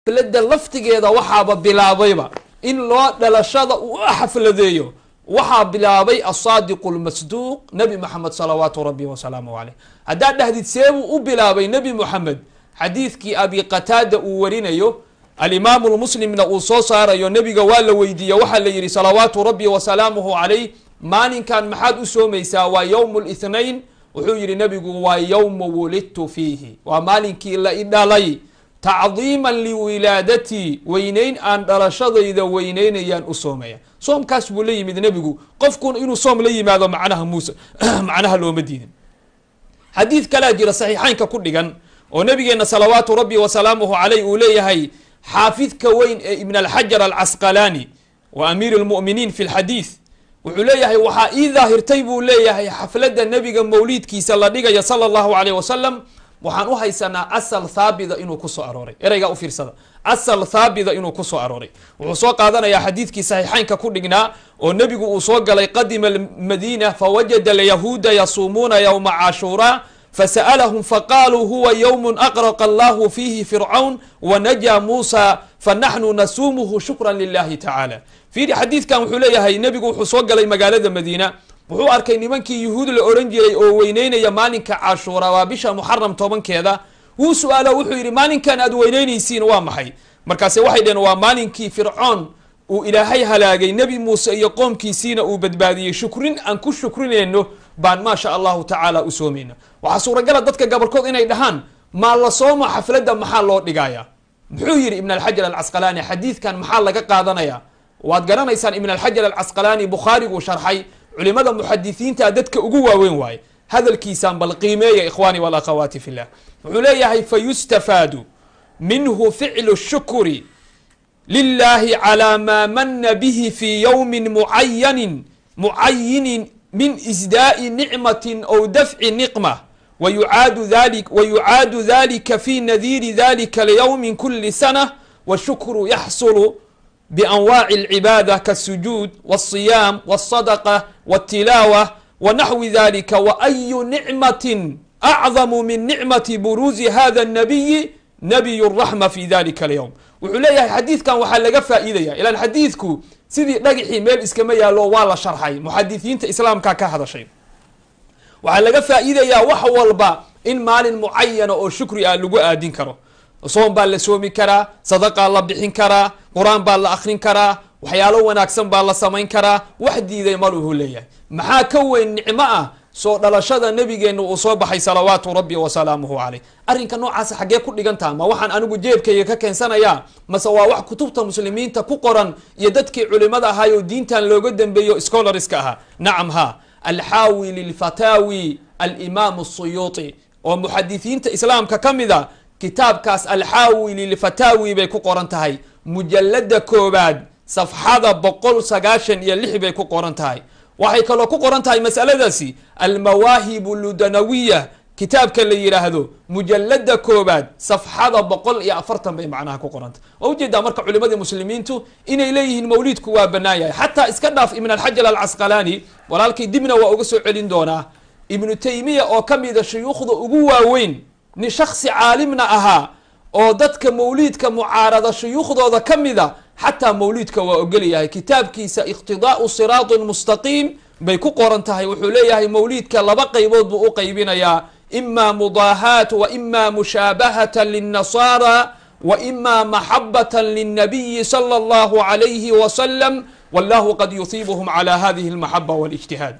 xafladda laftigeeda waxaaba bilaabayba in loo dhalashada u xafladeeyo waxaa bilaabay asaadiqu lmasduuq nabi maxamed salawaatu rabbi wasalaamu caleyh. haddaad dhahdid seebuu u bilaabay nebi moxamed, xadiidkii abi qataada uu warinayo alimaamu lmuslimna uu soo saarayo, nebiga waa la weydiiye waxaa la yidhi salawaatu rabbi wasalaamuhu calayh, maalinkan maxaad u soomaysaa? waa yowmu lithnain. wuxuu yidhi nebigu waa yowma wulidtu fiihi, waa maalinkii la i dhalay, tacdiiman liwilaadatii, weyneyn aan dhalashadayda weyneynayaan u soomaya. soomkaas buu la yimid nebigu. qofkun inuu soom la yimaado macnaha muuse macnaha looma diidin. xadiid kalaa jira saxiixaynka ku dhigan oo nabigeena salawaatu rabbi wasalaamuhu calayh uu leeyahay, xaafidka weyn ee ibn alxajar alcasqalaani wa amiir lmu'miniin fi lxadiid, wuxuu leeyahay waxaa ii daahirtay buu leeyahay xafladda nebiga mawliidkiisa la dhigaya sala allahu calayh wasalam, waxaan u haysanaa asal thaabita inuu kusoo arooray. ereygaa u fiirsada, asal thaabita inuu kusoo arooray. wuxuu soo qaadanayaa xadiidkii saxiixaynka ku dhignaa oo nebigu uu soo galay, qadima almadiina fawajada alyahuuda yasuumuuna yowma cashuura فسألهم فقالوا هو يوم أغرق الله فيه فرعون ونجى موسى فنحن نسومه شكرا لله تعالى. في حديث كان وحوليه هاي نبي وحصوق لي مقالة المدينة وحو أركي نمانكي يهود الأورنجي أو وينين يا مالك عاشورا وبشا محرم طبعا كذا. هو سؤاله وحيري مالك كان أدو وينين يسين وامحي مركز واحد ومالكي فرعون وإلهي هلاقي نبي موسى يقوم كيسين وبدبادي شكرين أنكو شكرين إنه بان ما شاء الله تعالى أسومينا. waxaa suuragala dadka gabarkood inay dhahaan maa la sooma xafladda maxaa loo dhigaya. muxuu yidhi ibn alxajar alcasqalaani, xadiidkan maxaa laga qaadanaya? waad garanaysaan ibn alxajar alcasqalaani bukhaariguu sharxay, culimada muxadisiinta dadka ugu waaweyn waaye. hadalkiisaan bal qiimeeya ikhwaani walakhawaati fillah. wuxuu leeyahay fayustafaadu minhu ficlu shukri lilahi calaa maa mana bihi fi yowmin mucayinin min isdaa'i nicmatin aw dafci niqma ويعاد ذلك في نذير ذلك اليوم كل سنة. والشكر يحصل بأنواع العبادة كالسجود والصيام والصدقة والتلاوة ونحو ذلك. وأي نعمة أعظم من نعمة بروز هذا النبي نبي الرحمة في ذلك اليوم. وعليه حديث كان وحلق فائدة إلى الحديثكو سيدي نقحي ميل إسكامية لو والا شرحي محدثين إسلام كاكا هذا شيء. waxaa laga faa'iidayaa wax walba in maalin mucayana oo shukri ah lagu aadin karo. soom baa la soomi karaa, sadaqaa la bixin karaa, qur-aan baa la akhrin karaa, waxyaalo wanaagsan baa la samayn karaa. wax diiday maluhu leeyahay. maxaa ka weyn nicmo ah soo dhalashada nabigeenna uu soo baxay salawaatu rabbi wasalaamuhu calayh. arrinka noocaas xaggee ku dhigantaha? ma waxaan anigu jeebkayga ka keensanayaa, mase waa wax kutubta muslimiinta ku qoran iyo dadkii culimada ahaayoo diintan looga dambeeyo scholariska ahaa? nacam ha. alxaawi lilfataawi alimaam الsuyuuطi oo muxadisiinta islaamka ka mida, kitaabkaas alxaawi lilfataawi bay ku qoran tahay, mujalada koobaad safxada 196 bay ku qoran tahay. waxay kaloo ku qoran tahay masaladaasi almawaahib ludanawiya, kitaabka la yiraahdo mujalada koobaad safxada 140 bay macnaha ku qoranta. oo ujeedaa marka culimadii muslimiintu inay leeyihiin mawliidku waa banaayahay. xataa iska dhaaf ibn alxajar alcasqalaani, walaalkii dibna waa uga soo celin doonaa, ibnu taymiya oo ka mida shuyuukhda ugu waaweyn, nin shaksi caalimna ahaa oo dadka mawliidka mucaarada shuyuukhdooda ka mida, xataa mawliidka waa ogolyahay. kitaabkiisa iqtidaa'u siraatin mustaqiim bay ku qoran tahay. wuxuu leeyahay mawliidka laba qaybood buu u qaybinayaa, إما مضاهاة وإما مشابهة للنصارى وإما محبة للنبي صلى الله عليه وسلم، والله قد يصيبهم على هذه المحبة والاجتهاد.